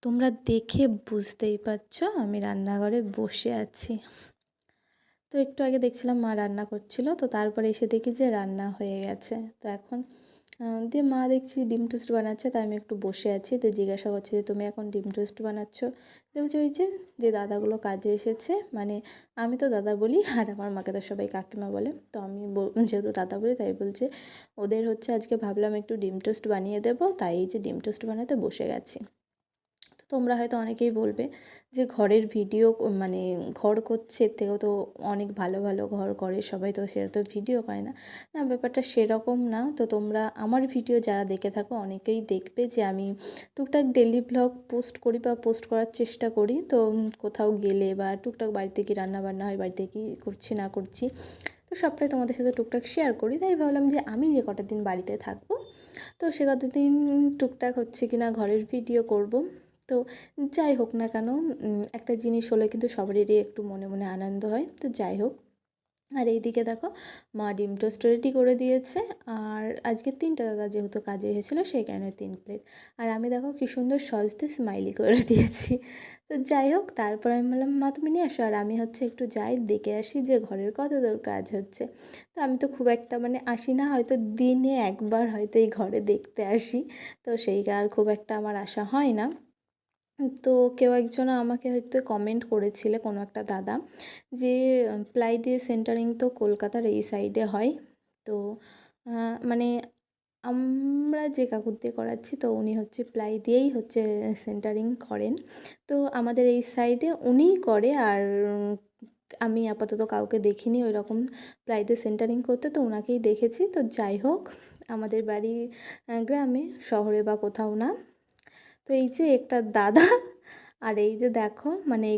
তোমরা দেখে বুঝতেই পারছো আমি রান্নাঘরে বসে আছি। তো একটু আগে দেখছিলাম মা রান্না করছিল, তো তারপরে এসে দেখি যে রান্না হয়ে গেছে। তো এখন দিয়ে মা দেখছি ডিম টোস্ট বানাচ্ছে, তাই আমি একটু বসে আছি। তো জিজ্ঞাসা করছি যে তুমি এখন ডিম টোস্ট বানাচ্ছ? তো বলছে ওই যে দাদাগুলো কাজে এসেছে, মানে আমি তো দাদা বলি আর আমার মাকে তো সবাই কাকিমা বলে, তো আমি যেহেতু দাদা বলি তাই বলছে ওদের হচ্ছে আজকে ভাবলাম একটু ডিম টোস্ট বানিয়ে দেবো, তাই এই যে ডিম টোস্ট বানাতে বসে গেছি। তো তোমরা হয়তো অনেকেই বলবে যে ঘরের ভিডিও মানে ঘর করছে, এর থেকেও তো অনেক ভালো ভালো ঘর করে সবাই, তো সেটা তো ভিডিও করে না। না, ব্যাপারটা সেরকম না। তো তোমরা আমার ভিডিও যারা দেখে থাকো অনেকেই দেখবে যে আমি টুকটাক ডেলি ভ্লগ পোস্ট করি বা পোস্ট করার চেষ্টা করি। তো কোথাও গেলে বা টুকটাক বাড়িতে কি রান্না বান্না হয়, বাড়িতে কি করছি না করছি, তো সবটাই তোমাদের সাথে টুকটাক শেয়ার করি। তাই ভাবলাম যে আমি যে কটা দিন বাড়িতে থাকবো, তো সে কত দিন টুকটাক হচ্ছে কি না ঘরের ভিডিও করব। তো যাই হোক না কেন, একটা জিনিস হলে কিন্তু সবারই একটু মনে মনে আনন্দ হয়। তো যাই হোক, আর এইদিকে দেখো মা ডিম টোস্ট রেডি করে দিয়েছে। আর আজকে 3টে দাদা যেহেতু কাজে এসেছিলো সেই কারণে 3 প্লেট। আর আমি দেখো কী সুন্দর সহজতে স্মাইলি করে দিয়েছি। তো যাই হোক, তারপর আমি বললাম মা তুমি নিয়ে আসো, আর আমি হচ্ছে একটু যাই দেখে আসি যে ঘরের কত দূর কাজ হচ্ছে। তো আমি তো খুব একটা মানে আসি না, হয়তো দিনে একবার হয়তো এই ঘরে দেখতে আসি। তো সেই আর খুব একটা আমার আসা হয় না। তো কেউ একজন আমাকে হয়তো কমেন্ট করেছিলে, কোনো একটা দাদা, যে প্লাই দিয়ে সেন্টারিং তো কলকাতার এই সাইডে হয়। তো মানে আমরা যে কাকুর দিয়ে করাচ্ছি, তো উনি হচ্ছে প্লাই দিয়েই হচ্ছে সেন্টারিং করেন। তো আমাদের এই সাইডে উনিই করে। আর আমি আপাতত কাউকে দেখিনি ওই রকম প্লাই দিয়ে সেন্টারিং করতে, তো ওনাকেই দেখেছি। তো যাই হোক, আমাদের বাড়ি গ্রামে, শহরে বা কোথাও না। তো এই যে একটা দাদা, আর এই যে দেখো মানে